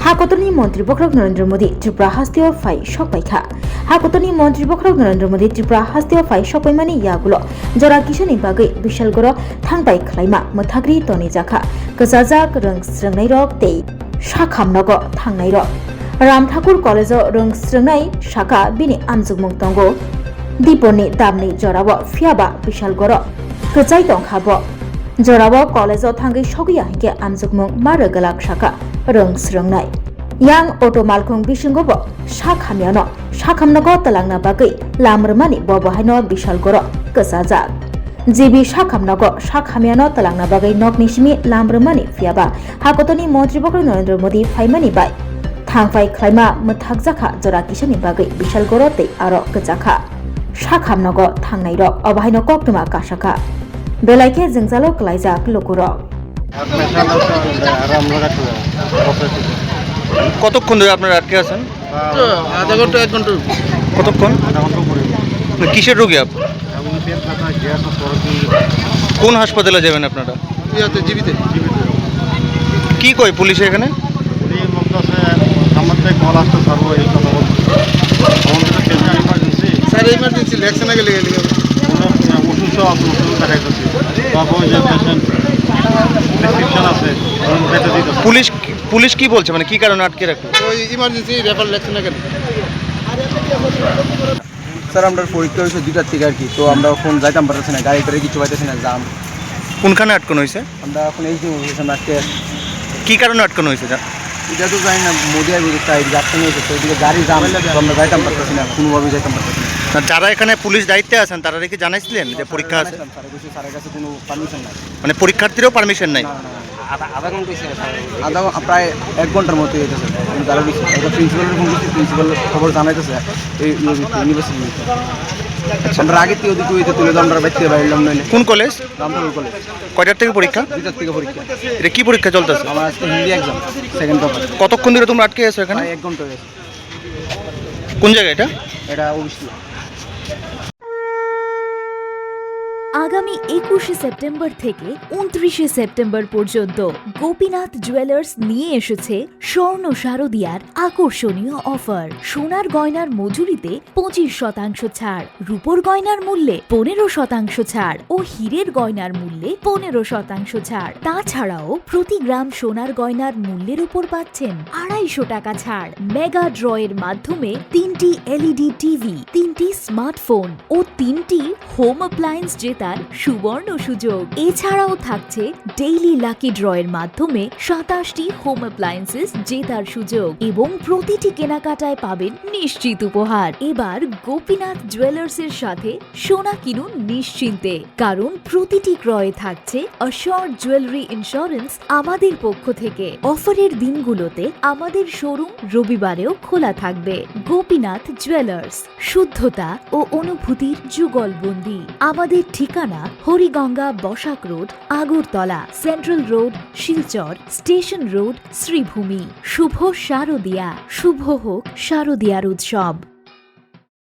हाकतनी मंत्री बखरक नरेंद्र मोदी त्रिपुरा हास्तियाव फाइ सकबायखा हाकतनी मंत्री बखरक नरेंद्र मोदी त्रिपुरा हास्तियाव फाइ सकबायमानि यागुलो जरा किसनि बागै बिशालगड़ थांबाय खलाइमा मोथाग्रि तनि जाखा गजाजाक रोंस्रोंनाय रक तै साखामनग थांनाय रक राम ठाकुर कलेजाव रोंस्रोंनाय शाखा बिनि आमजुगमुं दंगो दीपनि दामनि जराव फियाबा बिशालगड़ गजाय दंखाबो जराव कलेजाव थांगै सगैया हिके आमजुगमुं मारगलाक शाखा रोंस्रोंनाय yang auto malkhung bisingobo sakhamyano sakhamnago talangna bagai lamrmani bobohaino bishalgoro kesajak jibi sakhamnago sakhamyano talangna bagai noknisimi lamrmani fiaba hakotoni mantri bokro Narendra Modi faimani bai thangfai khlaima mthakjaka jora kisani bagai bishalgoro tei aro kejaka sakhamnago thangnai rok obahaino koktuma kasaka belaike jengzalo klaijak lokurok কতক্ষণ ধরে আপনারা আটকে আছেন? আধা ঘন্টা 1 ঘন্টা। কতক্ষণ? কিসের রোগী আপনি? কোন হাসপাতালে যাবেন আপনারা? জীবিতে। কি কয় পুলিশ এখানে? স্যার ইমার্জেন্সি লেকশন আগে লেগে গেলে পুলিশ কি বলছে, মানে কি কারণে আটকে রাখলো? ওই ইমার্জেন্সি রেফার লেকশন আগে। স্যার আমরা পরীক্ষা হয়েছে 2টার থেকে আর কি, তো আমরা এখন যাইতাম পারতেছি না, গাড়ি টাড়ি কিছু পাইতেছি না, জাম। কোনখানে আটকানো হয়েছে? আমরা এখন এই যে আটকে। কি কারণে আটকানো হয়েছে? এটা তো জানি না, মোদি আর আটকানো হয়েছে, তো ওইদিকে গাড়ি জাম, তো আমরা যাইতাম পারতেছি না, কোনোভাবেই যাইতাম পারতেছি না। যারা এখানে পুলিশ দায়িত্বে আছেন তারা কি জানাইছিলেন যে পরীক্ষা আছে? স্যারের কাছে কোনো পারমিশন নাই, মানে পরীক্ষার্থীরও পারমিশন নাই? আধা ঘন্টা প্রায় 1 ঘন্টার মতো হয়েছে। আমি তারা প্রিন্সিপালের ফোন করছি, প্রিন্সিপাল খবর জানাইতেছে এই ইউনিভার্সিটি। আমরা আগে থেকে ওদিকে হইতে তুলে তো আমরা বাইতে বাইরলাম নইলে। কোন কলেজ? রামপুর কলেজ। কয়টার থেকে পরীক্ষা? 2টার থেকে পরীক্ষা। এটা কি পরীক্ষা চলতেছে? আমার আজকে হিন্দি এক্সাম, সেকেন্ড পেপার। কতক্ষণ ধরে তোমরা আটকে আছো এখানে? 1 ঘন্টা হয়েছে। কোন জায়গা এটা? এটা অবশ্যই। আগামী 21শে সেপ্টেম্বর থেকে 29শে সেপ্টেম্বর পর্যন্ত গোপীনাথ জুয়েলার্স নিয়ে এসেছে স্বর্ণ শারদিয়ার আকর্ষণীয় অফার। সোনার গয়নার মজুরিতে 25% ছাড়, রূপোর গয়নার মূল্যে 15% ছাড় ও হীরের গয়নার মূল্যে 15% ছাড়। তাছাড়াও প্রতি গ্রাম সোনার গয়নার মূল্যের উপর পাচ্ছেন 250 টাকা ছাড়। মেগা ড্রয়ের মাধ্যমে 3টি এলইডি টিভি, 3টি স্মার্টফোন ও 3টি হোম অ্যাপ্লায়েন্স জেতার সুবর্ণ সুযোগ। এছাড়াও থাকছে ডেইলি লাকি ড্রয়ের মাধ্যমে 27টি হোম অ্যাপ্লায়েন্সেস জেতার সুযোগ এবং প্রতিটি কেনাকাটায় পাবেন নিশ্চিত উপহার। এবার গোপীনাথ জুয়েলার্সের সাথে সোনা কিনুন নিশ্চিন্তে, কারণ প্রতিটি ক্রয়ে থাকছে অ্যাশিওরড জুয়েলারি ইন্স্যুরেন্স আমাদের পক্ষ থেকে। অফারের দিনগুলোতে আমাদের শোরুম রবিবারেও খোলা থাকবে। গোপীনাথ জুয়েলার্স, শুদ্ধতা ও অনুভূতির যুগলবন্দি। আমাদের ঠিকানা Hariganga Basak road, Agartala, central road, Silchar, station road, Sribhumi. শুভ শারদিয়া, শুভ হোক শারদিয়ার উৎসব।